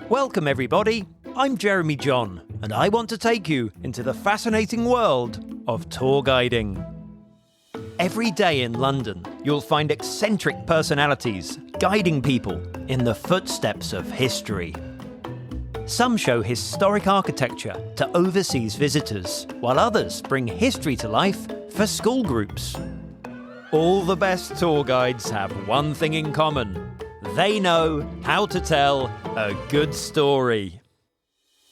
Welcome everybody, I'm Jeremy John, and I want to take you into the fascinating world of tour guiding. Every day in London, you'll find eccentric personalities guiding people in the footsteps of history. Some show historic architecture to overseas visitors, while others bring history to life for school groups. All the best tour guides have one thing in common. They know how to tell a good story.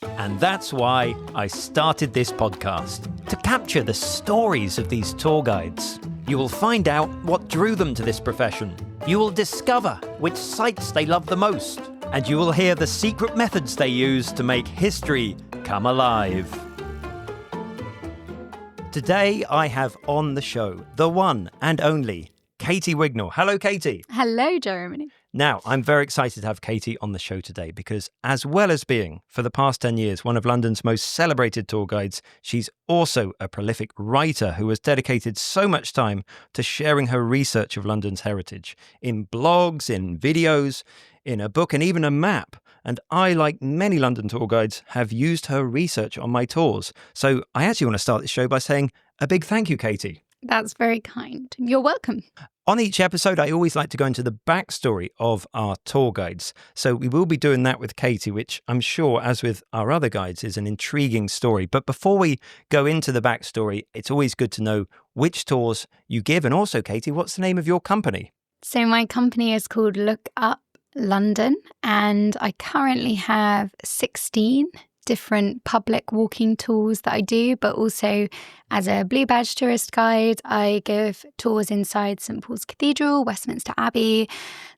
And that's why I started this podcast, to capture the stories of these tour guides. You will find out what drew them to this profession. You will discover which sites they love the most. And you will hear the secret methods they use to make history come alive. Today I have on the show the one and only Katie Wignall. Hello, Katie. Hello, Jeremy. Now, I'm very excited to have Katie on the show today because as well as being, for the past 10 years, one of London's most celebrated tour guides, she's also a prolific writer who has dedicated so much time to sharing her research of London's heritage in blogs, in videos, in a book and even a map. And I, like many London tour guides, have used her research on my tours. So I actually want to start this show by saying a big thank you, Katie. That's very kind. You're welcome. On each episode, I always like to go into the backstory of our tour guides. So we will be doing that with Katie, which I'm sure, as with our other guides, is an intriguing story. But before we go into the backstory, it's always good to know which tours you give. And also, Katie, what's the name of your company? So my company is called Look Up London, and I currently have 16 different public walking tours that I do, but also as a Blue Badge tourist guide, I give tours inside St Paul's Cathedral, Westminster Abbey,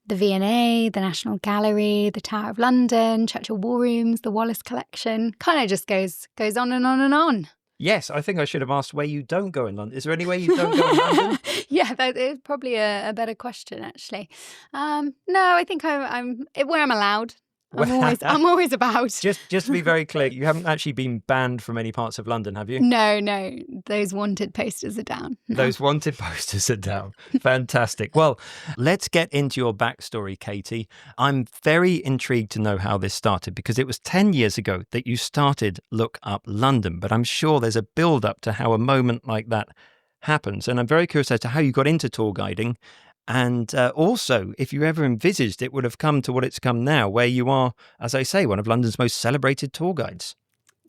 the V&A, the National Gallery, the Tower of London, Churchill War Rooms, the Wallace Collection. Kind of just goes on and on and on. Yes, I think I should have asked where you don't go in London. Is there any way you don't go in London? Yeah, that is probably a better question, actually. No, I think I'm where I'm allowed. I'm always about. Just to be very clear, you haven't actually been banned from any parts of London, have you? No. Those wanted posters are down. No. Those wanted posters are down. Fantastic. Well, let's get into your backstory, Katie. I'm very intrigued to know how this started because it was 10 years ago that you started Look Up London, but I'm sure there's a build-up to how a moment like that happens. And I'm very curious as to how you got into tour guiding. And also, if you ever envisaged it would have come to what it's come now, where you are, as I say, one of London's most celebrated tour guides.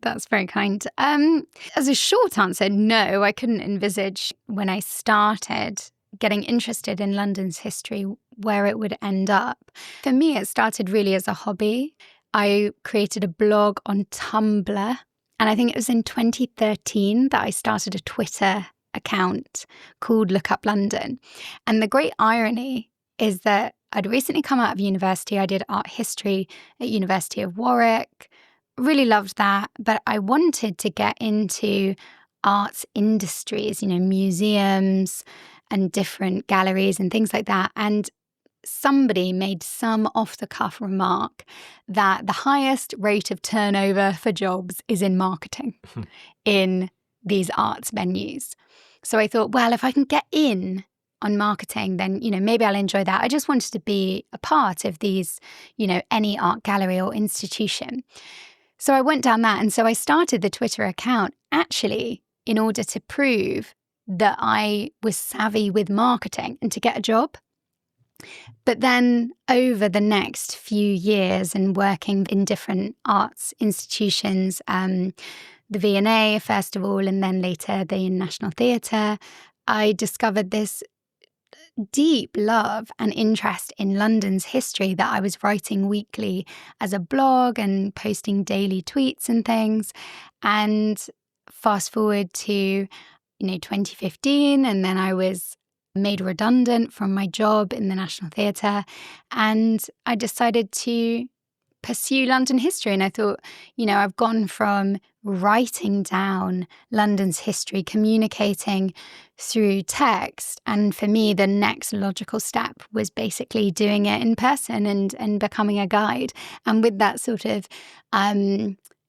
That's very kind. As a short answer, no, I couldn't envisage when I started getting interested in London's history where it would end up. For me, it started really as a hobby. I created a blog on Tumblr, and I think it was in 2013 that I started a Twitter account called Look Up London. And the great irony is that I'd recently come out of university. I did art history at University of Warwick. Really loved that. But I wanted to get into arts industries, museums and different galleries and things like that. And somebody made some off-the-cuff remark that the highest rate of turnover for jobs is in marketing in these arts venues. So I thought, well, if I can get in on marketing, then, maybe I'll enjoy that. I just wanted to be a part of these, any art gallery or institution. So I went down that. And so I started the Twitter account actually in order to prove that I was savvy with marketing and to get a job. But then over the next few years and working in different arts institutions, the V&A, first of all, and then later the National Theatre, I discovered this deep love and interest in London's history that I was writing weekly as a blog and posting daily tweets and things. And fast forward to, 2015, and then I was made redundant from my job in the National Theatre, and I decided to pursue London history. And I thought, I've gone from writing down London's history, communicating through text. And for me, the next logical step was basically doing it in person and becoming a guide. And with that sort of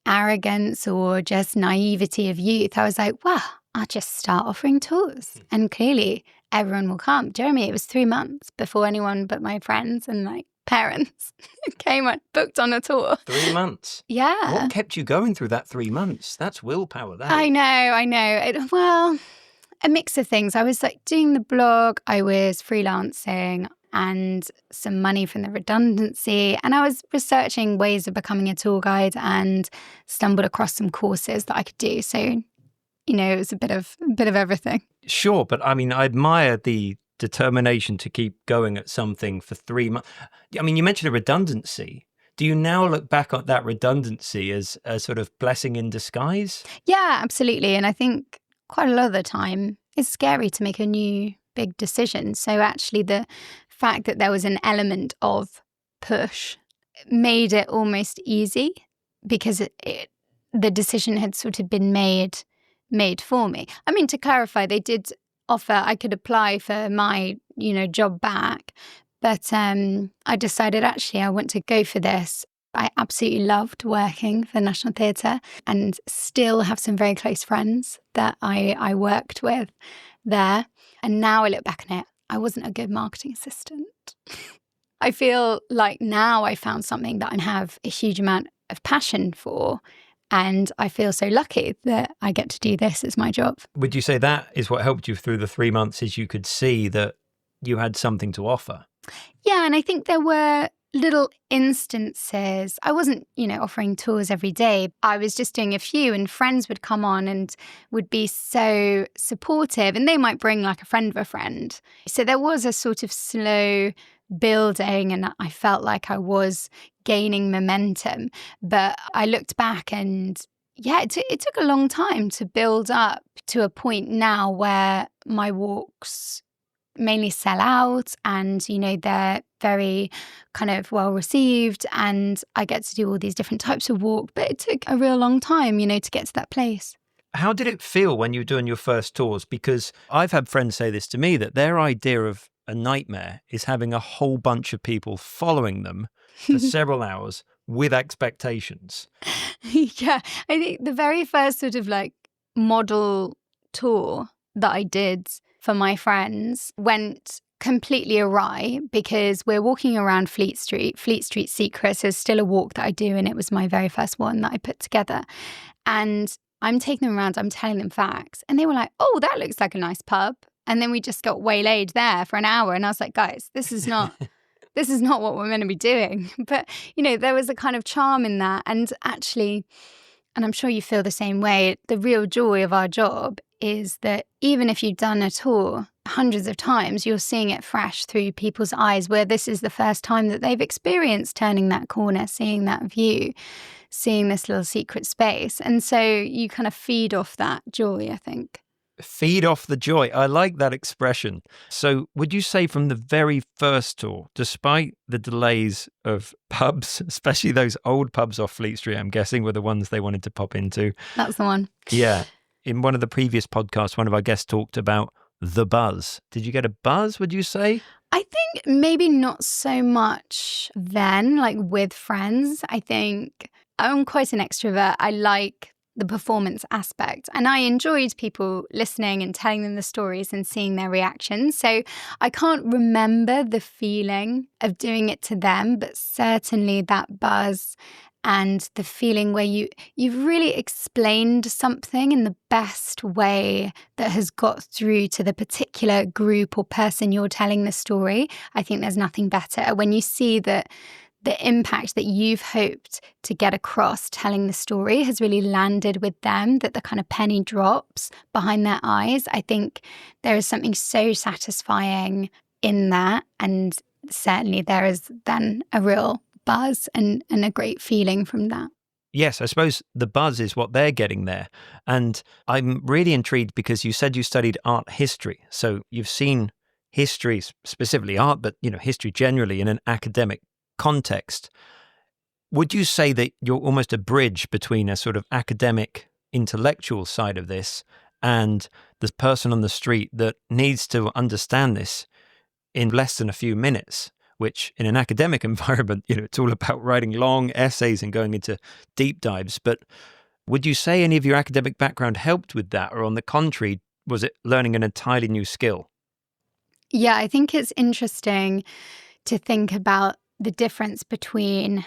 arrogance or just naivety of youth, I was like, well, I'll just start offering tours. And clearly everyone will come. Jeremy, it was 3 months before anyone but my friends and parents came and booked on a tour. 3 months? Yeah. What kept you going through that 3 months? That's willpower, that. I know. Well, a mix of things. I was like doing the blog, I was freelancing and some money from the redundancy. And I was researching ways of becoming a tour guide and stumbled across some courses that I could do. So, it was a bit of everything. Sure, but I mean, I admire the determination to keep going at something for 3 months. I mean, you mentioned a redundancy. Do you now look back at that redundancy as a sort of blessing in disguise? Yeah, absolutely. And I think quite a lot of the time it's scary to make a new big decision. So actually the fact that there was an element of push made it almost easy because the decision had sort of been made for me. I mean, to clarify, they did offer I could apply for my, job back. But I decided actually I want to go for this. I absolutely loved working for the National Theatre and still have some very close friends that I worked with there. And now I look back on it, I wasn't a good marketing assistant. I feel like now I found something that I have a huge amount of passion for. And I feel so lucky that I get to do this as my job. Would you say that is what helped you through the 3 months, is you could see that you had something to offer? Yeah, and I think there were little instances. I wasn't, offering tours every day. I was just doing a few, and friends would come on and would be so supportive, and they might bring like a friend of a friend. So there was a sort of slow building, and I felt like I was gaining momentum. But I looked back and it took a long time to build up to a point now where my walks mainly sell out and, they're very kind of well received and I get to do all these different types of walk. But it took a real long time, to get to that place. How did it feel when you were doing your first tours? Because I've had friends say this to me, that their idea of a nightmare is having a whole bunch of people following them for several hours with expectations. Yeah, I think the very first sort of like model tour that I did for my friends went completely awry because we're walking around Fleet Street. Fleet Street Secrets is still a walk that I do, and it was my very first one that I put together. And I'm taking them around, I'm telling them facts, and they were like, "Oh, that looks like a nice pub." And then we just got waylaid there for an hour, and I was like, "Guys, this is not what we're meant to be doing." But, there was a kind of charm in that. And actually, and I'm sure you feel the same way, the real joy of our job is that even if you've done a tour hundreds of times, you're seeing it fresh through people's eyes, where this is the first time that they've experienced turning that corner, seeing that view, seeing this little secret space. And so you kind of feed off that joy, I think. Feed off the joy. I like that expression. So would you say from the very first tour, despite the delays of pubs, especially those old pubs off Fleet Street, I'm guessing were the ones they wanted to pop into? That's the one. Yeah. In one of the previous podcasts, one of our guests talked about the buzz. Did you get a buzz, would you say? I think maybe not so much then, like with friends. I think I'm quite an extrovert. I like the performance aspect. And I enjoyed people listening and telling them the stories and seeing their reactions. So I can't remember the feeling of doing it to them, but certainly that buzz and the feeling where you've really explained something in the best way that has got through to the particular group or person you're telling the story. I think there's nothing better when you see that the impact that you've hoped to get across telling the story has really landed with them, that the kind of penny drops behind their eyes. I think there is something so satisfying in that. And certainly there is then a real buzz and a great feeling from that. Yes, I suppose the buzz is what they're getting there. And I'm really intrigued because you said you studied art history. So you've seen history, specifically art, but history generally in an academic context. Would you say that you're almost a bridge between a sort of academic, intellectual side of this and the person on the street that needs to understand this in less than a few minutes, which in an academic environment, it's all about writing long essays and going into deep dives. But would you say any of your academic background helped with that? Or on the contrary, was it learning an entirely new skill? Yeah, I think it's interesting to think about the difference between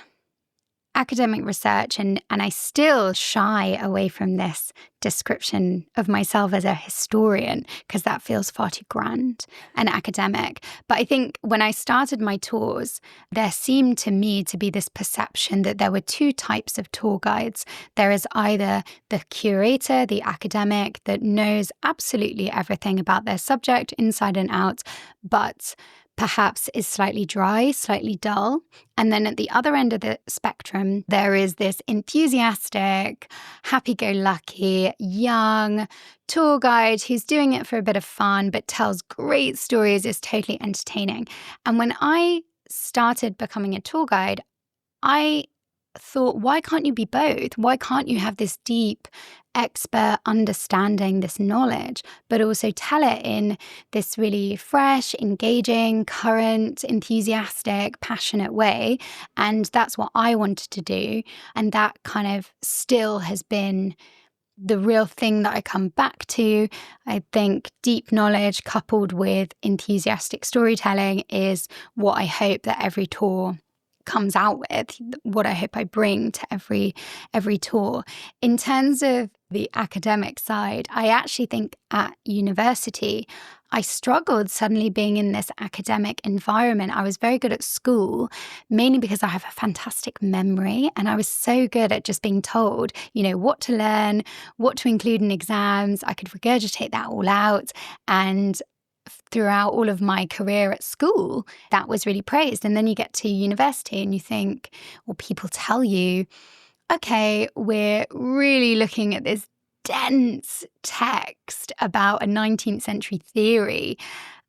academic research and I still shy away from this description of myself as a historian because that feels far too grand and academic. But I think when I started my tours, there seemed to me to be this perception that there were two types of tour guides. There is either the curator, the academic that knows absolutely everything about their subject inside and out, but perhaps is slightly dry, slightly dull. And then at the other end of the spectrum, there is this enthusiastic, happy-go-lucky, young tour guide who's doing it for a bit of fun, but tells great stories, is totally entertaining. And when I started becoming a tour guide, I thought, why can't you be both? Why can't you have this deep, expert understanding, this knowledge, but also tell it in this really fresh, engaging, current, enthusiastic, passionate way? And that's what I wanted to do. And that kind of still has been the real thing that I come back to. I think deep knowledge coupled with enthusiastic storytelling is what I hope that every tour comes out with, what I hope I bring to every tour. In terms of the academic side, I actually think at university, I struggled suddenly being in this academic environment. I was very good at school, mainly because I have a fantastic memory, and I was so good at just being told, what to learn, what to include in exams. I could regurgitate that all out, and throughout all of my career at school, that was really praised. And then you get to university and you think, well, people tell you, okay, we're really looking at this dense text about a 19th century theory.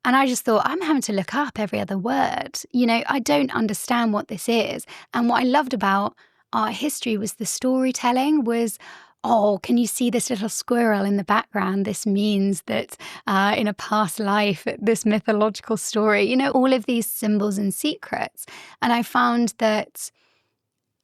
And I just thought, I'm having to look up every other word. I don't understand what this is. And what I loved about art history was the storytelling was, oh, can you see this little squirrel in the background? This means that in a past life, this mythological story, all of these symbols and secrets. And I found that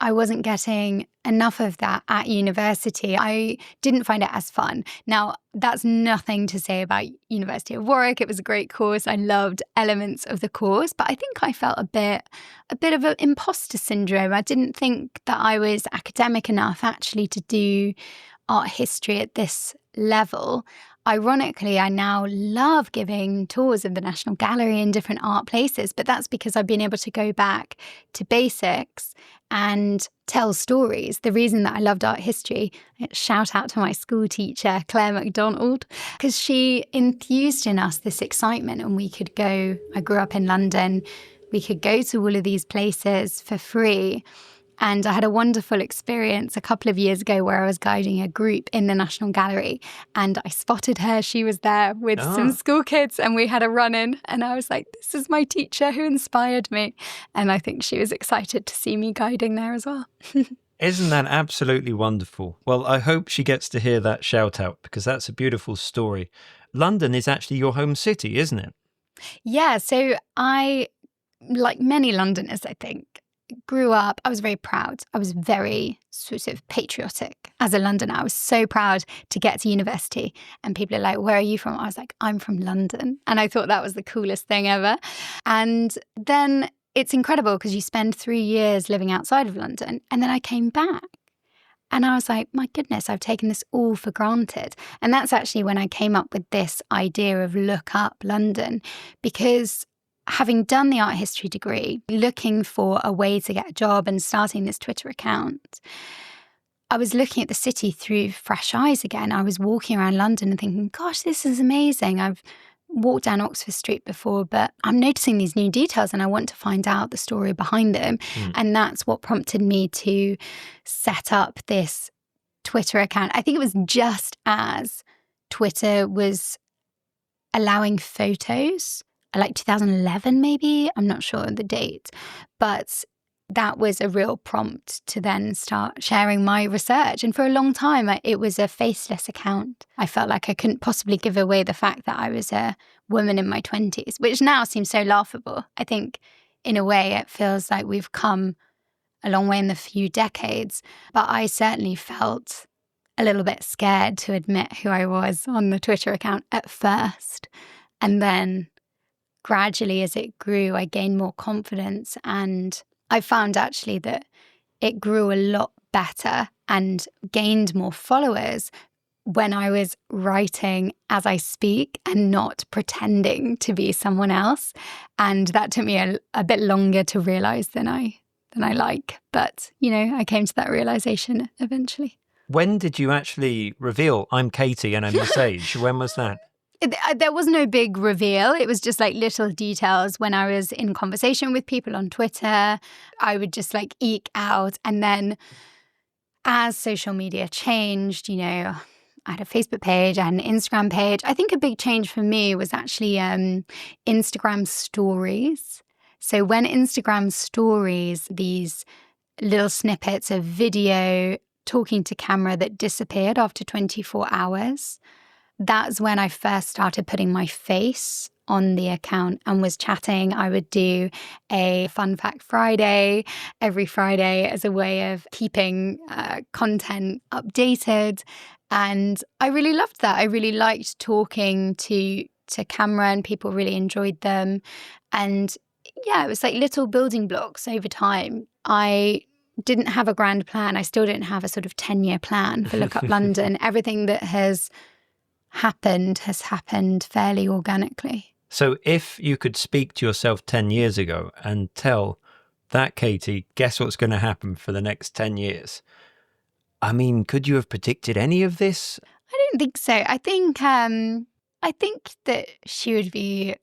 I wasn't getting enough of that at university. I didn't find it as fun. Now, that's nothing to say about University of Warwick. It was a great course. I loved elements of the course, but I think I felt a bit of an imposter syndrome. I didn't think that I was academic enough actually to do art history at this level. Ironically, I now love giving tours of the National Gallery in different art places, but that's because I've been able to go back to basics and tell stories. The reason that I loved art history, shout out to my school teacher, Claire MacDonald, because she enthused in us this excitement, and we could go, I grew up in London, we could go to all of these places for free. And I had a wonderful experience a couple of years ago where I was guiding a group in the National Gallery, and I spotted her. She was there with some school kids, and we had a run-in, and I was like, this is my teacher who inspired me. And I think she was excited to see me guiding there as well. Isn't that absolutely wonderful? Well, I hope she gets to hear that shout out, because that's a beautiful story. London is actually your home city, isn't it? Yeah, so I, like many Londoners, I think, grew up, I was very proud. I was very sort of patriotic as a Londoner. I was so proud to get to university, and people are like, where are you from? I was like, I'm from London. And I thought that was the coolest thing ever. And then it's incredible because you spend 3 years living outside of London. And then I came back and I was like, my goodness, I've taken this all for granted. And that's actually when I came up with this idea of Look Up London, because having done the art history degree, looking for a way to get a job and starting this Twitter account, I was looking at the city through fresh eyes again. I was walking around London and thinking, gosh, this is amazing. I've walked down Oxford Street before, but I'm noticing these new details and I want to find out the story behind them. And that's what prompted me to set up this Twitter account. I think it was just as Twitter was allowing photos, like 2011 maybe, I'm not sure the date, but that was a real prompt to then start sharing my research. And for a long time, it was a faceless account. I felt like I couldn't possibly give away the fact that I was a woman in my 20s, which now seems so laughable. I think in a way it feels like we've come a long way in the few decades, but I certainly felt a little bit scared to admit who I was on the Twitter account at first. And then gradually as it grew, I gained more confidence, and I found actually that it grew a lot better and gained more followers when I was writing as I speak and not pretending to be someone else. And that took me a bit longer to realize than I like. But, I came to that realization eventually. When did you actually reveal, I'm Katie and I'm the sage? When was that? There was no big reveal. It was just like little details. When I was in conversation with people on Twitter, I would just like eke out. And then as social media changed, I had a Facebook page, I had an Instagram page. I think a big change for me was actually Instagram stories. So when Instagram stories, these little snippets of video talking to camera that disappeared after 24 hours, that's when I first started putting my face on the account and was chatting. I would do a Fun Fact Friday every Friday as a way of keeping content updated. And I really loved that. I really liked talking to camera, and people really enjoyed them. And yeah, it was like little building blocks over time. I didn't have a grand plan. I still didn't have a sort of 10-year plan for Look Up London. Everything that has happened fairly organically. So if you could speak to yourself 10 years ago and tell that Katie, guess what's going to happen for the next 10 years? I mean, could you have predicted any of this? I don't think so. I think that she would be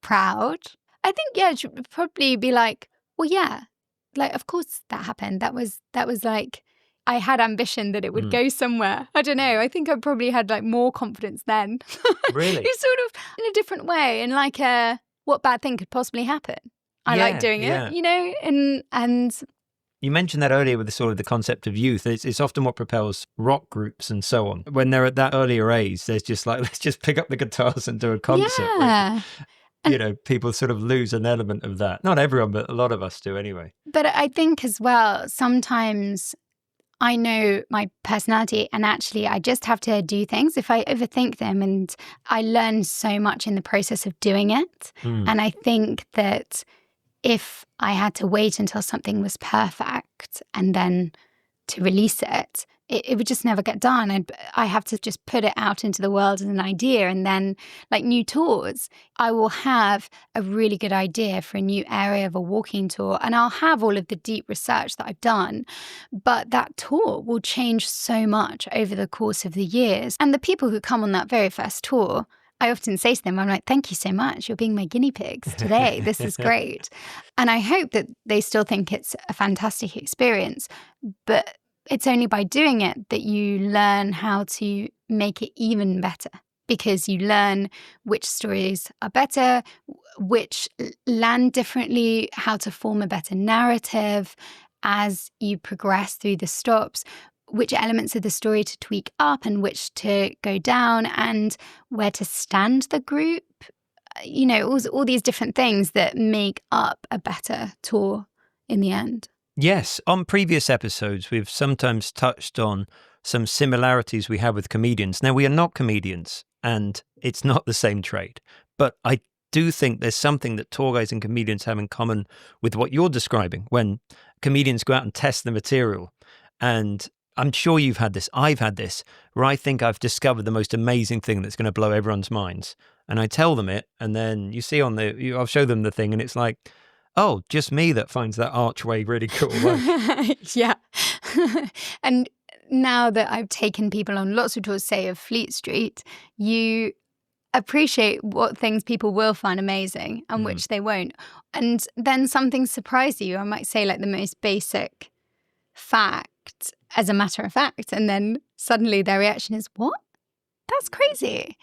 proud. I think, yeah, she would probably be like, well, yeah, like, of course that happened. That was like, I had ambition that it would go somewhere. I don't know. I think I probably had like more confidence then. Really? It's sort of in a different way, and like what bad thing could possibly happen? I like doing it, and you mentioned that earlier with the concept of youth. It's often what propels rock groups and so on. When they're at that earlier age, there's just like, let's just pick up the guitars and do a concert. Yeah. People sort of lose an element of that. Not everyone, but a lot of us do anyway. But I think as well, sometimes I know my personality, and actually I just have to do things if I overthink them, and I learn so much in the process of doing it. And I think that if I had to wait until something was perfect and then to release it, it would just never get done. I have to just put it out into the world as an idea. And then, like new tours, I will have a really good idea for a new area of a walking tour, and I'll have all of the deep research that I've done. But that tour will change so much over the course of the years. And the people who come on that very first tour, I often say to them, I'm like, thank you so much. You're being my guinea pigs today. This is great. And I hope that they still think it's a fantastic experience. But it's only by doing it that you learn how to make it even better, because you learn which stories are better, which land differently, how to form a better narrative as you progress through the stops, which elements of the story to tweak up and which to go down, and where to stand the group. All these different things that make up a better tour in the end. Yes, on previous episodes, we've sometimes touched on some similarities we have with comedians. Now, we are not comedians, and it's not the same trade, but I do think there's something that tour guides and comedians have in common with what you're describing when comedians go out and test the material. And I'm sure you've had this, I've had this, where I think I've discovered the most amazing thing that's going to blow everyone's minds. And I tell them it, and then you see I'll show them the thing, and it's like, oh, just me that finds that archway really cool. Yeah. And now that I've taken people on lots of tours, say of Fleet Street, you appreciate what things people will find amazing and which they won't. And then something surprises you. I might say like the most basic fact as a matter of fact. And then suddenly their reaction is, what? That's crazy.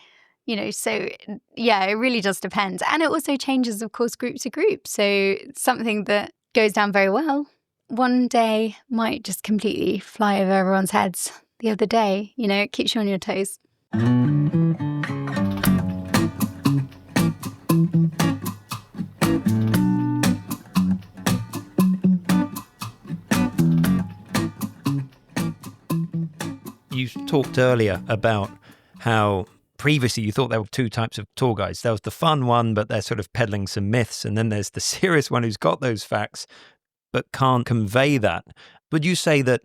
So yeah, it really does depend. And it also changes, of course, group to group. So something that goes down very well one day might just completely fly over everyone's heads the other day. It keeps you on your toes. You talked earlier about how previously you thought there were two types of tour guides. There was the fun one, but they're sort of peddling some myths. And then there's the serious one who's got those facts, but can't convey that. Would you say that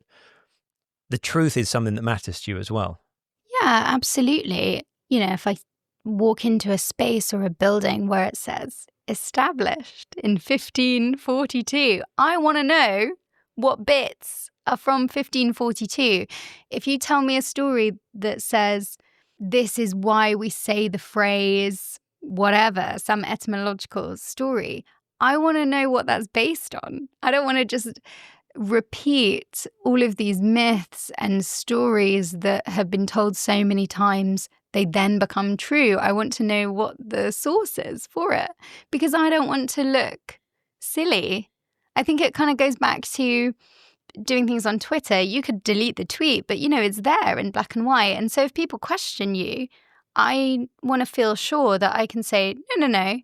the truth is something that matters to you as well? Yeah, absolutely. If I walk into a space or a building where it says established in 1542, I want to know what bits are from 1542. If you tell me a story that says this is why we say the phrase whatever, some etymological story, I want to know what that's based on. I don't want to just repeat all of these myths and stories that have been told so many times they then become true. I want to know what the source is for it, because I don't want to look silly. I think it kind of goes back to doing things on Twitter. You could delete the tweet, but it's there in black and white. And so if people question you, I want to feel sure that I can say, no,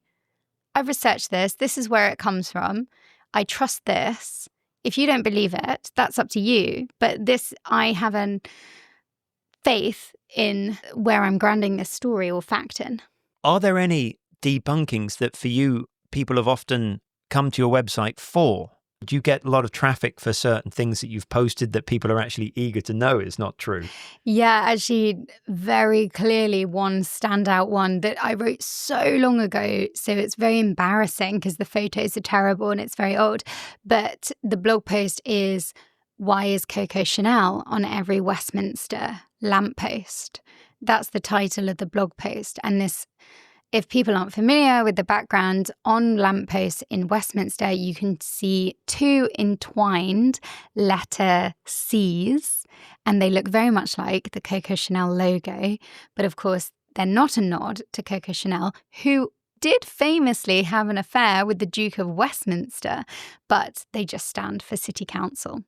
I've researched this. This is where it comes from. I trust this. If you don't believe it, that's up to you. But I have a faith in where I'm grounding this story or fact in. Are there any debunkings that for you, people have often come to your website for? Do you get a lot of traffic for certain things that you've posted that people are actually eager to know is not true? Yeah, actually, very clearly one standout one that I wrote so long ago. So it's very embarrassing because the photos are terrible and it's very old. But the blog post is, why is Coco Chanel on every Westminster lamppost? That's the title of the blog post. And this, if people aren't familiar with the background, on lampposts in Westminster, you can see two entwined letter C's, and they look very much like the Coco Chanel logo. But of course, they're not a nod to Coco Chanel, who did famously have an affair with the Duke of Westminster, but they just stand for City Council.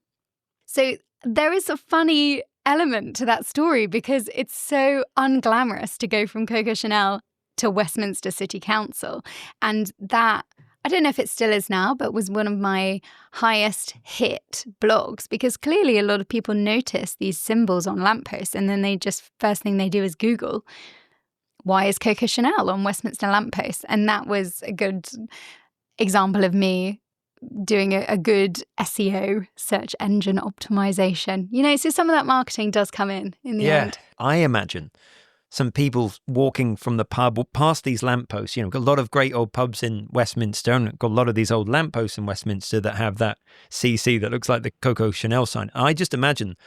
So there is a funny element to that story because it's so unglamorous to go from Coco Chanel to Westminster City Council. And that, I don't know if it still is now, but was one of my highest hit blogs, because clearly a lot of people notice these symbols on lampposts and then first thing they do is Google, why is Coco Chanel on Westminster lampposts? And that was a good example of me doing a good SEO, search engine optimization. So some of that marketing does come in the end. I imagine some people walking from the pub past these lampposts. Got a lot of great old pubs in Westminster, and got a lot of these old lampposts in Westminster that have that CC that looks like the Coco Chanel sign. I just imagine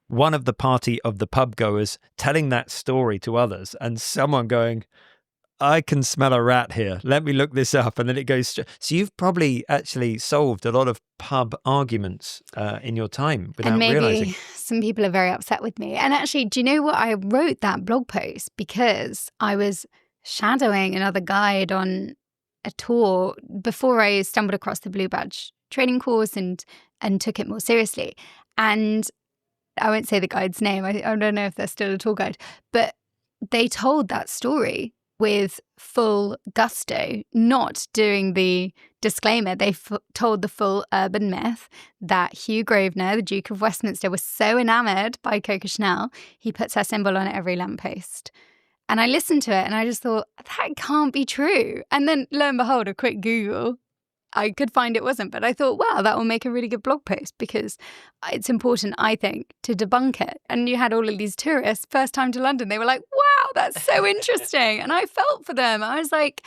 one of the party of the pub goers telling that story to others, and someone going, I can smell a rat here. Let me look this up. And then it goes. So you've probably actually solved a lot of pub arguments in your time without realizing. And maybe some people are very upset with me. And actually, do you know what? I wrote that blog post because I was shadowing another guide on a tour before I stumbled across the Blue Badge training course and took it more seriously. And I won't say the guide's name. I don't know if they're still a tour guide, but they told that story with full gusto, not doing the disclaimer. They told the full urban myth that Hugh Grosvenor, the Duke of Westminster, was so enamoured by Coco Chanel, he puts her symbol on every lamppost. And I listened to it and I just thought, that can't be true. And then lo and behold, a quick Google, I could find it wasn't. But I thought, wow, that will make a really good blog post because it's important, I think, to debunk it. And you had all of these tourists, first time to London, they were like, wow, that's so interesting. And I felt for them. I was like,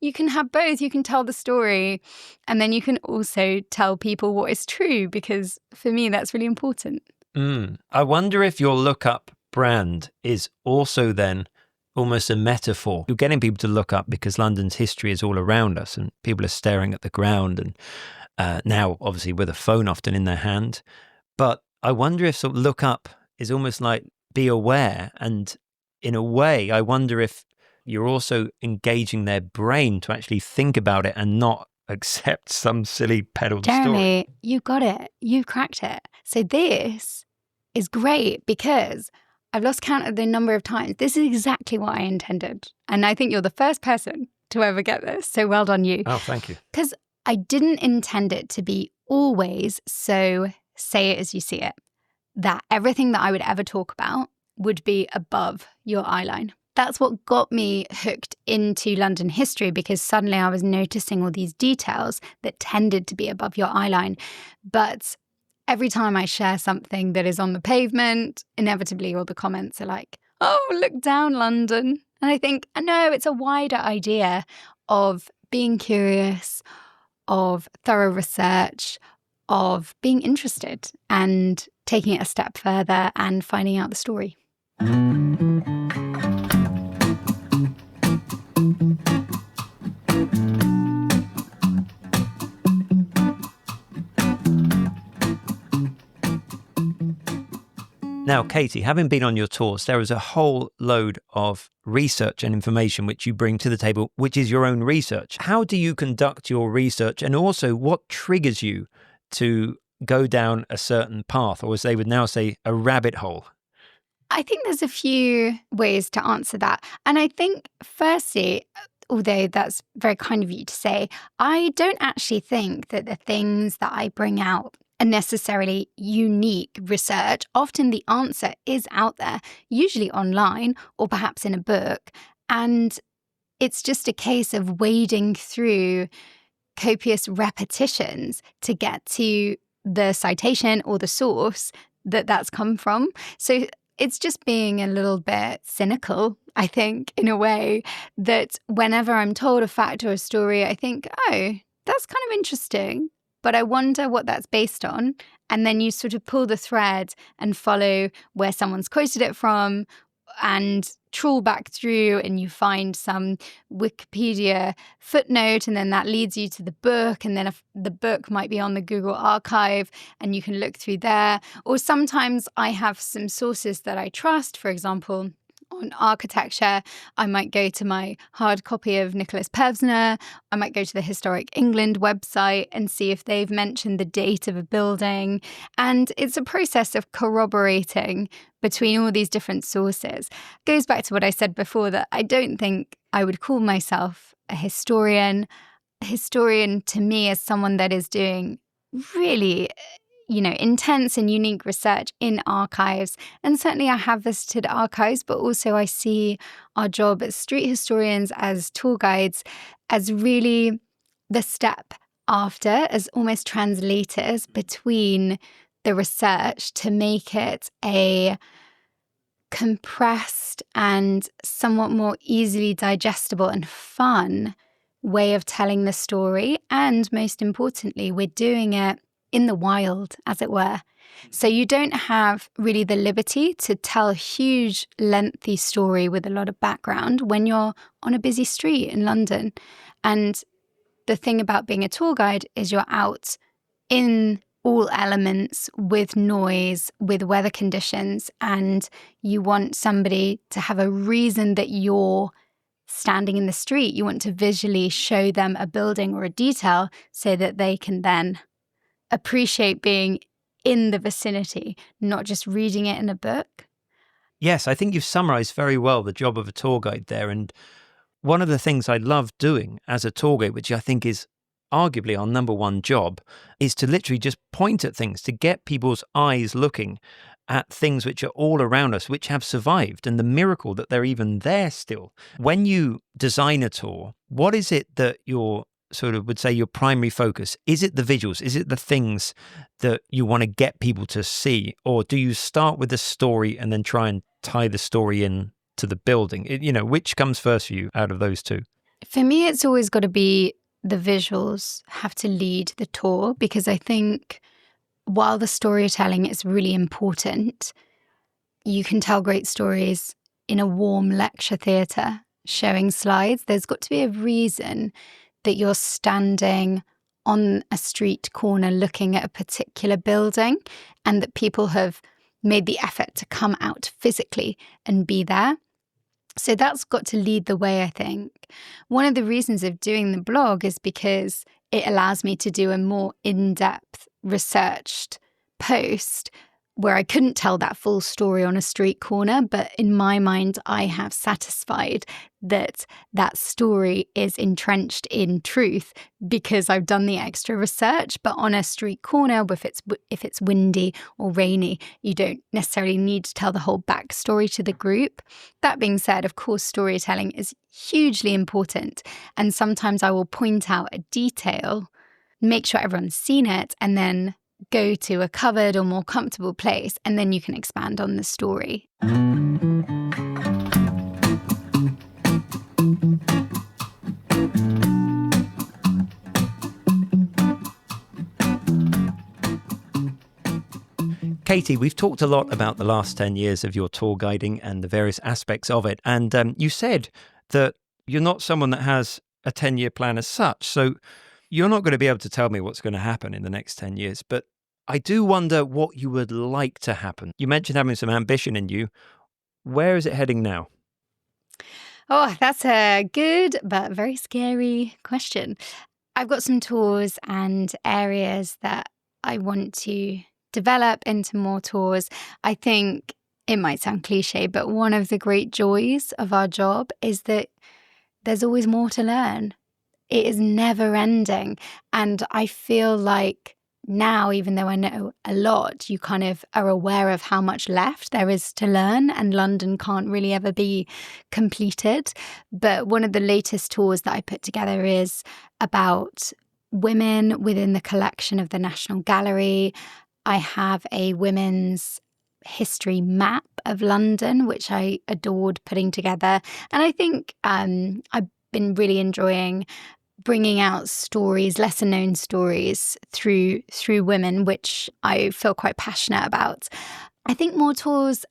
you can have both. You can tell the story and then you can also tell people what is true, because for me, that's really important. I wonder if your lookup brand is also then almost a metaphor. You're getting people to look up because London's history is all around us and people are staring at the ground and now obviously with a phone often in their hand. But I wonder if sort of look up is almost like be aware. And in a way, I wonder if you're also engaging their brain to actually think about it and not accept some silly peddled story. Jeremy, you got it. You cracked it. So this is great because I've lost count of the number of times. This is exactly what I intended. And I think you're the first person to ever get this. So well done you. Oh, thank you. Because I didn't intend it to be always so say it as you see it, that everything that I would ever talk about would be above your eye line. that's what got me hooked into London history, because suddenly I was noticing all these details that tended to be above your eye line. But every time I share something that is on the pavement, inevitably all the comments are like, oh, look down, London. And I think, no, it's a wider idea of being curious, of thorough research, of being interested and taking it a step further and finding out the story. Now, Katie, having been on your tours, there is a whole load of research and information which you bring to the table, which is your own research. How do you conduct your research, and also what triggers you to go down a certain path, or as they would now say, a rabbit hole? I think there's a few ways to answer that. And I think, firstly, although that's very kind of you to say, I don't actually think that the things that I bring out are necessarily unique research. Often the answer is out there, usually online or perhaps in a book. And it's just a case of wading through copious repetitions to get to the citation or the source that's come from. So it's just being a little bit cynical, I think, in a way, that whenever I'm told a fact or a story, I think, oh, that's kind of interesting, but I wonder what that's based on. And then you sort of pull the thread and follow where someone's quoted it from and trawl back through, and you find some Wikipedia footnote, and then that leads you to the book, and then the book might be on the Google archive and you can look through there. Or sometimes I have some sources that I trust. For example, on architecture, I might go to my hard copy of Nicholas Pevsner. I might go to the Historic England website and see if they've mentioned the date of a building. And it's a process of corroborating between all these different sources. It goes back to what I said before, that I don't think I would call myself a historian. A historian to me is someone that is doing really intense and unique research in archives. And certainly I have visited archives, but also I see our job as street historians, as tour guides, as really the step after, as almost translators between the research to make it a compressed and somewhat more easily digestible and fun way of telling the story. And most importantly, we're doing it in the wild, as it were. So you don't have really the liberty to tell a huge, lengthy story with a lot of background when you're on a busy street in London. And the thing about being a tour guide is you're out in all elements, with noise, with weather conditions, and you want somebody to have a reason that you're standing in the street. You want to visually show them a building or a detail so that they can then appreciate being in the vicinity, not just reading it in a book. Yes, I think you've summarised very well the job of a tour guide there. And one of the things I love doing as a tour guide, which I think is arguably our number one job, is to literally just point at things, to get people's eyes looking at things which are all around us, which have survived, and the miracle that they're even there still. When you design a tour, what is it that you're sort of would say your primary focus? Is it the visuals? Is it the things that you want to get people to see? Or do you start with the story and then try and tie the story in to the building? Which comes first for you out of those two? For me, it's always got to be the visuals have to lead the tour, because I think while the storytelling is really important, you can tell great stories in a warm lecture theatre showing slides. There's got to be a reason that you're standing on a street corner looking at a particular building, and that people have made the effort to come out physically and be there. So that's got to lead the way, I think. One of the reasons of doing the blog is because it allows me to do a more in-depth researched post where I couldn't tell that full story on a street corner, but in my mind, I have satisfied that that story is entrenched in truth because I've done the extra research. But on a street corner, if it's windy or rainy, you don't necessarily need to tell the whole backstory to the group. That being said, of course, storytelling is hugely important. And sometimes I will point out a detail, make sure everyone's seen it, and then go to a covered or more comfortable place, and then you can expand on the story. Katie, we've talked a lot about the last 10 years of your tour guiding and the various aspects of it. And you said that you're not someone that has a 10-year plan as such. So you're not going to be able to tell me what's going to happen in the next 10 years. But I do wonder what you would like to happen. You mentioned having some ambition in you. Where is it heading now? Oh, that's a good but very scary question. I've got some tours and areas that I want to develop into more tours. I think it might sound cliche, but one of the great joys of our job is that there's always more to learn. It is never ending. And I feel like now, even though I know a lot, you kind of are aware of how much left there is to learn, and London can't really ever be completed. But one of the latest tours that I put together is about women within the collection of the National Gallery. I have a women's history map of London, which I adored putting together. And I think I've been really enjoying bringing out stories, lesser known stories through women, which I feel quite passionate about. I think more tours.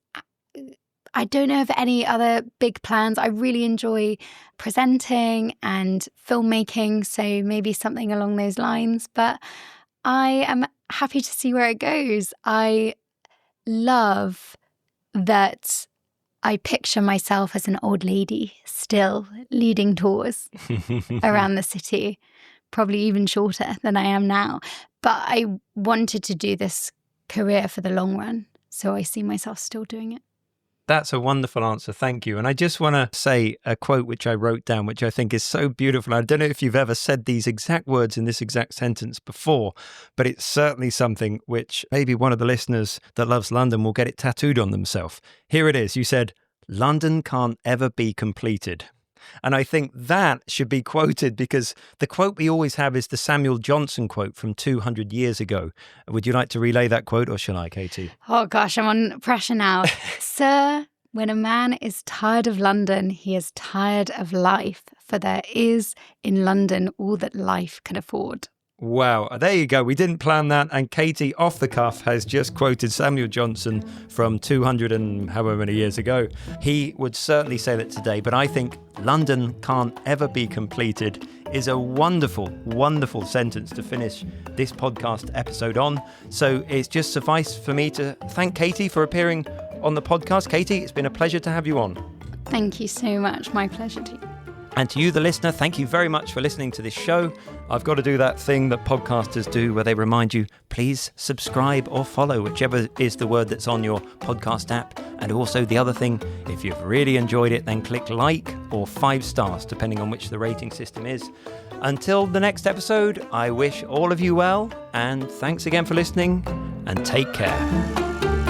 I don't know of any other big plans. I really enjoy presenting and filmmaking, so maybe something along those lines. But I am happy to see where it goes. I love that I picture myself as an old lady still leading tours around the city, probably even shorter than I am now. But I wanted to do this career for the long run, so I see myself still doing it. That's a wonderful answer. Thank you. And I just want to say a quote which I wrote down, which I think is so beautiful. I don't know if you've ever said these exact words in this exact sentence before, but it's certainly something which maybe one of the listeners that loves London will get it tattooed on themselves. Here it is. You said, "London can't ever be completed." And I think that should be quoted, because the quote we always have is the Samuel Johnson quote from 200 years ago. Would you like to relay that quote, or shall I, Katie? Oh gosh, I'm on pressure now. Sir, when a man is tired of London, he is tired of life, for there is in London all that life can afford. Wow, there you go. We didn't plan that. And Katie, off the cuff, has just quoted Samuel Johnson from 200 and however many years ago. He would certainly say that today, but I think London can't ever be completed is a wonderful, wonderful sentence to finish this podcast episode on. So it's just suffice for me to thank Katie for appearing on the podcast. Katie, it's been a pleasure to have you on. Thank you so much. My pleasure too. And to you, the listener, thank you very much for listening to this show. I've got to do that thing that podcasters do where they remind you, please subscribe or follow, whichever is the word that's on your podcast app. And also the other thing, if you've really enjoyed it, then click like or 5 stars, depending on which the rating system is. Until the next episode, I wish all of you well, and thanks again for listening, and take care.